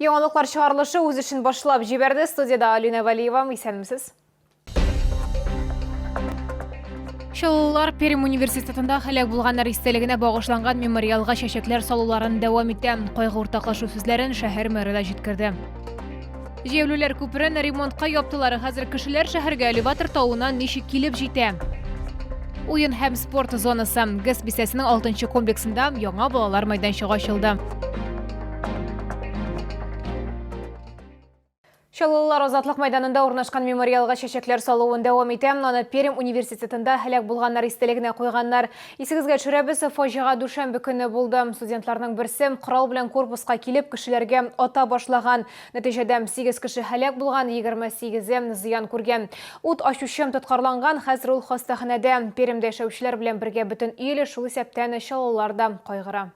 Яңалыклар чыгарылышы үз эшен башлап җибәрде. Студияда Алина Валиева, исәнмесез? Шалулар Пермь университетында хәлак булганнар истәлегенә багышланган мемориалга чәчәкләр салуларын дәвам итә. Кайгы уртаклашу сүзләрен шәһәр мэры да җиткерде. Җәяүлеләр күперен ремонтка яптылар. Хәзер кешеләр шәһәргә элеватор тавына ничек килеп җитә? Уен һәм спорт зонасы ГЭС бистәсенең 6-нчы комплексында яңа балалар мәйданчыгы ачылды. Шалулар Азатлык мәйданында урнашкан мемориалга чәчәкләр салуын дәвам итә. Аны Пермь университетында хәлак булганнар истәлегенә куйганнар. Исегезгә төшерәбез, фаҗига дүшәмбе көне булды. Студентларның берсе корал белән корпуска килеп кешеләргә ата башлаган. Нәтиҗәдә 8 кеше хәлак булган, 28-е зыян күргән. Ут ачучы тоткарланган, хәзер ул хастаханәдә. Пермьдә яшәүчеләр белән бергә бөтен ил шул исәптән Шалуларда кайгыра.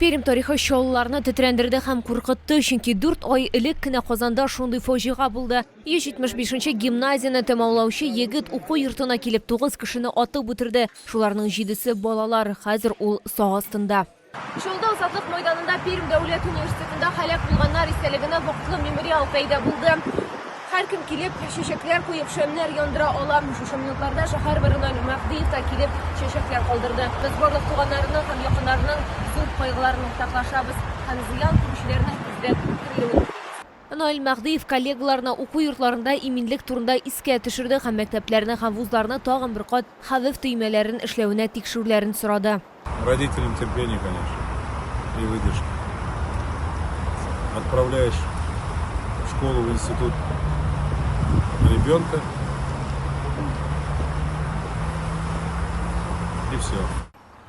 Пермь тарихы шауларны тетрәндерде һәм куркытты, чөнки 4 ай элек кенә Казанда шундый фаҗига булды. 175-нче гимназияны тәмамлаучы егет уку йортына килеп 9 кешене атып үтерде. Шуларның 7-се балалар. Хәзер ул сак астында. Шулда Азатлык мәйданында Пермь дәүләт университетында хәлак булганнар истәлегенә вакытлы мемориал пәйда булды. Һәркем килеп чәчәкләр куеп шәмнәр яндыра ала. Шушы минутларда шәһәр мэры Мәхдиев та килеп чәчәкләр калдырды. Без барлык туганнарның һәм якыннарның зур кайгыларын уртаклашабыз һәм зыян күрүчеләрне күздән Мәхдиев коллегаларына уку йортларында иминлек турында искә төшерде һәм мәктәпләрне һәм вузларны тагын бер кат хәвеф төймәләрен эшләүенә тикшерүләрен сорады. Родителям терпение, конечно, и выдержка. Отправляешь в школу, в институт ребенка и все.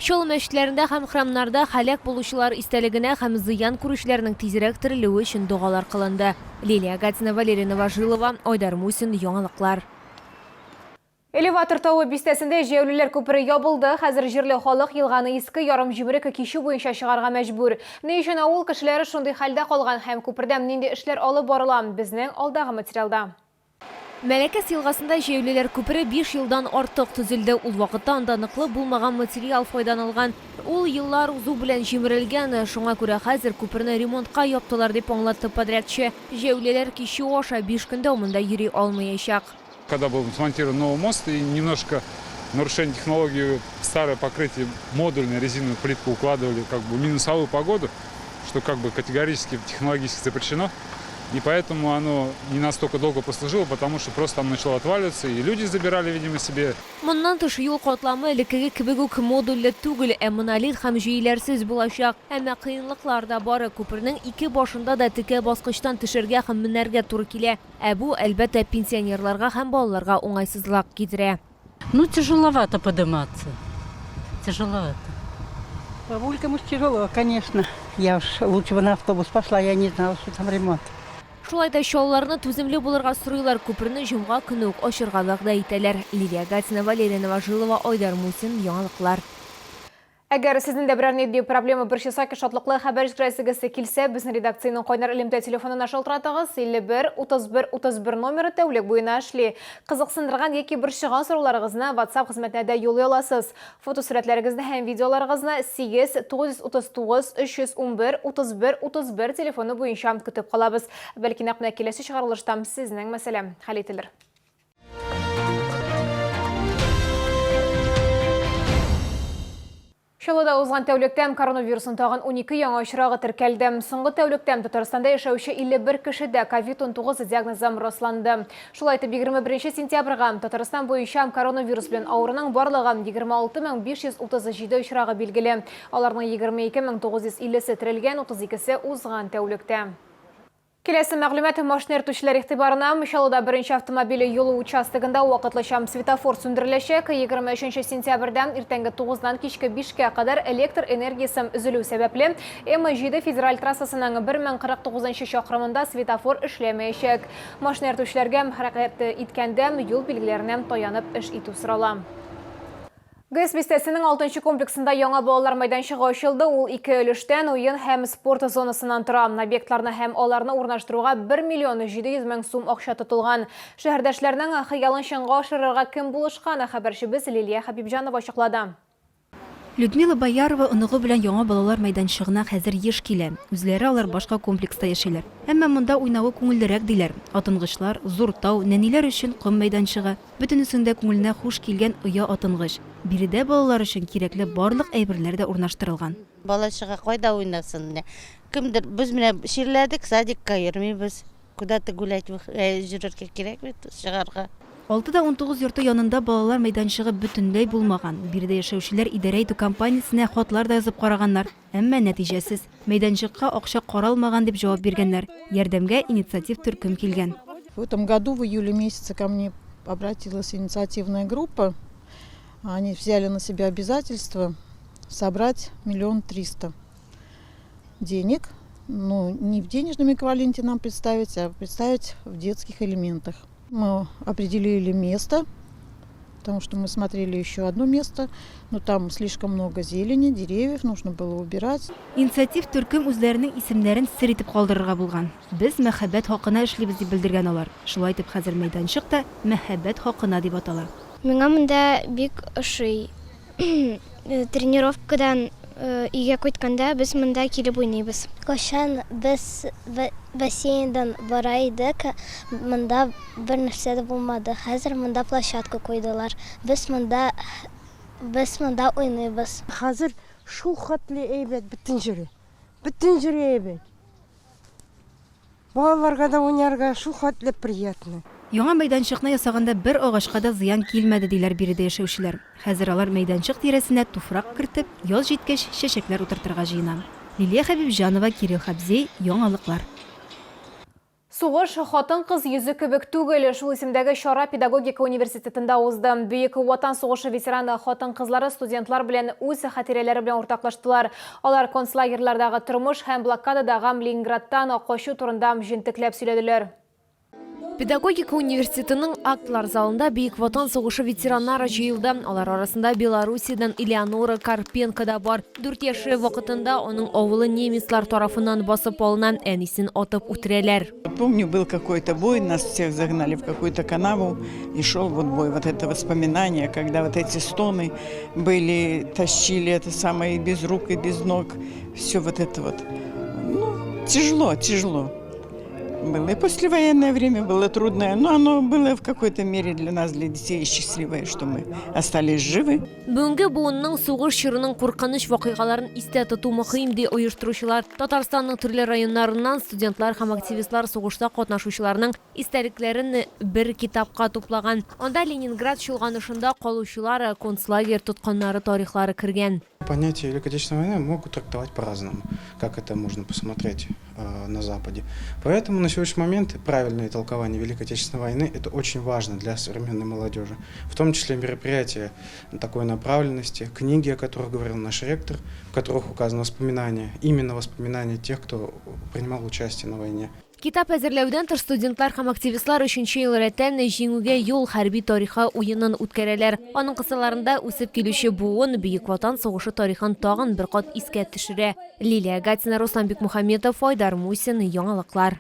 Шул мәчетләрендә һәм храмнарда хәлак булучылар истәлегенә һәм зыян күрүчеләрнең тизрәк терелүе өчен дугалар кылынды. Лилия Гатина, Валерия Новожилова, Айдар Мусин, яңалыклар. Элеватор тауы бистәсендә җәяүлеләр күпере ябылды. Хәзер җирле халык елганы иске ярым җимерек кичү буенча чыгарга мәҗбүр. Ни өчен авыл кешеләре шундый хәлдә калган һәм күпердә нинди эшләр алып барыла? Безнең алдагы материалда. Мәләкәс елгасында җәяүлеләр күпере 5 елдан артык төзелде. Ул вакытта анда ныклы булмаган материал файдаланган. Ул еллар узу белән җимерелгән. Шуңа күрә хәзер күперне ремонтка яптылар дип аңлатты подрядчы. Җәяүлеләр кичү аша 5 көндә монда йөри алмаячак. Когда был смонтирован новый мост и немножко нарушение технологии, старое покрытие, модульную резиновую плитку укладывали как бы в минусовую погоду, что как бы категорически технологически запрещено. И поэтому оно не настолько долго послужило, потому что просто там начало отваливаться, и люди забирали, видимо, себе. Моннан тыш юл катламы элеккеге кебек үк модульле түгел, монолит һәм җөйләрсез булачак. Әмма кыенлыклар да бары. Күпернең ике башында да текә баскычтан төшәргә һәм менәргә туры килә. Бу әлбәттә пенсионерларга һәм балаларга уңайсызлык китерә. Ну, тяжеловато подниматься. Тяжеловато. Бабулькам уж тяжело, конечно. Я уж лучше бы на автобус пошла, я не знала, что там ремонт. Шулай да шауларны түземле булырга сорыйлар, күперне җомга көне үк ачырга вәгъдә итәләр. Лилия Гатина, Валерия Новожилова, Айдар Мусин, яңалыклар. Әгәр сезнең дә берәр нинди проблема берчесак шатлыклы хәбәр җиткерәсегез килсә, безнең редакциянең кайнар элемтә телефонына шалтыратыгыз. 51 31 31 номеры тәүлек буена эшли. Кызыксындырган яки бер чыга сорауларыгызны WhatsApp хезмәтенә дә юллый аласыз. Фотосурәтләрегезне һәм видеоларыгызны 8 939 311 31 31 телефоны буенча көтеп калабыз. Бәлки нәкъ киләсе чыгарылышта сезнең мәсьәлә хәл ителер. Шалуда узган тәүлектән коронавирусын тагын 12 яңа очрагы теркәлде. Соңгы тәүлектән Татарстанда яшәүче 51 кешедә COVID-19 диагнозы расланды. Шулай итеп 21 сентябрьгә Татарстан буенча коронавирус белән авыруның барлыгы 26537 очрагы билгеле. Аларның 22950-се терелгән, 32-се узган тәүлектә. Келесі мәгълүмат машина йөртүчеләр игътибарына. Шалуда беренче автомобиль юлы участогында вакытлыча светофор сүндереләчәк. 23 сентябрьдән иртәнге 9-дан кичке 5-кә кадәр электр энергиясы өзелү сәбәпле М7 федераль трассасының 1049 чакрымында светофор эшләмәячәк. Машина йөртүчеләргә хәрәкәт иткәндә юл билгеләренә таянып эш итү сорала. ГЭС бистәсенең 6-нчы комплексында яңа балалар мәйданчыгы ачылды. Ул 2 өлештән уен һәм спорт зонасыннан тора. Объектларны һәм аларны урнаштыруга 1 миллион 700 мең сум акча тотылган. Шәһәрдәшләрнең хыялын чынга ашырырга кем булышканы хәбәрчебез Лилия Хабибҗанова ачыклады. Людмила Боярова оныгы белән яңа балалар мәйданчыгына хәзер еш килә. Үзләре алар башка комплекста яшиләр. Әмма монда уйнавы күңеллерәк диләр. Атынгычлар, зур тау, нәниләр өчен ком мәйданчыгы, бөтенесендә күңеленә хуш килгән оя атынгыч. Биредә балалар өчен кирәкле барлык әйберләр дә урнаштырылган. Балачыга кайда уйнасын? Кемдер без менә ширләдек, садикка йөрмибез. Куда-то гулять жүрергә кирәк бит шыгарга. 6-19 йорты янында балалар мәйданчыгы бөтенләй булмаган. Биредә яшәүчеләр идарә итү компаниясенә хатлар да язып караганнар. Әмма нәтиҗәсез. Мәйданчыкка акча каралмаган дип җавап биргәннәр. Ярдәмгә инициатив төркем килгән. В этом году, в июле месяце, ко мне обратилась инициативная группа. Они взяли на себя обязательство собрать 1 300 000 денег. Ну, не в денежном эквиваленте нам представить, а представить в детских элементах. Мы определили место, потому что мы смотрели еще одно место, но там слишком много зелени, деревьев, нужно было убирать. Инициатив төркем үзләренең исемнәрен сер итеп калдырырга булган. Без мәхәббәт хакына эшлибез дип белдергән алар. Шулай итеп хәзер мәйданчык та мәхәббәт хакына дип атала. Миңа монда бик ошый. Тренировкадан өйгә кайтканда без монда килеп уйныйбыз. Кашан без бассейндан бара идек, монда бер нәрсә дә булмады. Хәзер монда площадка куйдылар. Без монда уйныйбыз. Хәзер шул хәтле әйбәт бөтен җире әйбәт. Балаларга да уйнарга шул хәтле приятно. Яңа мәйданчыкны ясаганда бер агачка да зыян килмәде диләр биредә яшәүчеләр. Хәзер алар мәйданчык тирәсенә туфрак кертеп, яз җиткәч чәчәкләр утыртырга җыена. Лилия Хәбибҗанова, Кирилл Хабзей, яңалыклар. Сугыш хатын-кыз йөзе кебек түгел, шул исемдәге чара педагогика университетында узды. Бөек Ватан сугышы ветераны хатын-кызлары студентлар белән үз хатирәләре белән уртаклаштылар. Алар концлагерьлардагы тормыш һәм блокададагы Ленинградтан качу турында җентекләп сөйләделәр. Педагогика университетының актлар залында Бөек Ватан сугышы ветераннары җыелды. Алар арасында Белоруссиядән Элеонора Карпенко да бар. 4 яшь вакытында аның авылы немецлар тарафыннан басып алынып, әнисен атып үтерәләр. Помню, был какой-то бой, нас всех загнали в какую-то канаву, и шел вот бой. Вот это воспоминание, когда вот эти стоны были, тащили это самое и без рук, и без ног. Все вот это вот. Ну, тяжело. Было и послевоенное время было трудное, но оно было в какой-то мере для нас, для детей, счастливое, что мы остались живы. Бүгенге буынның сугыш чорының куркыныч вакыйгаларын истә тоту мөһим ди оештыручылар. Татарстанның төрле районнарыннан студентлар һәм активистлар сугышта катнашучыларның истәлекләрен бер китапка туплаган. Анда Ленинград чолганышында калучылар, концлагерь тотканнары тарихлары кергән. Понятие Великой Отечественной войны могут трактовать по-разному, как это можно посмотреть на Западе. Поэтому на сегодняшний момент правильное толкование Великой Отечественной войны – это очень важно для современной молодежи. В том числе мероприятия такой направленности, книги, о которых говорил наш ректор, в которых указаны воспоминания, именно воспоминания тех, кто принимал участие на войне. Китап әзерләүдән тыш студентлар һәм активистлар 3нче ел рәттән җиңүгә юл хәрби тарихы уенын үткәрәләр. Аның кысаларында үсеп килүче буын Бөек Ватан сугышы тарихын тагын бер кат искә төшерә. Лилия Гатина, Руслан Бикмухаметов, Айдар Мусин, яңалыклар.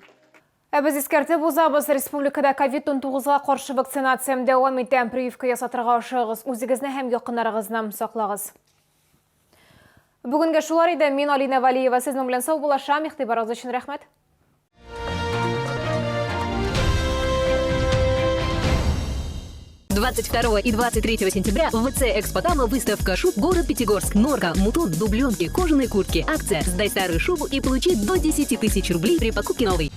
Без искәртеп узабыз, республикада COVID-19-га каршы вакцинация дәвам итә. Прививка ясатырга ашыгыз, үзегезне һәм якыннарыгызны саклагыз. Бүгенге шулар иде. Мин Алина Валиева, сезнең белән сау булашам. Игътибарыгыз өчен рәхмәт. 22 и 23 сентября в ВЦ «Экспотама» выставка шуб город Пятигорск, норка, мутон, дубленки, кожаные куртки. Акция «Сдай старую шубу и получи до 10 000 рублей при покупке новой».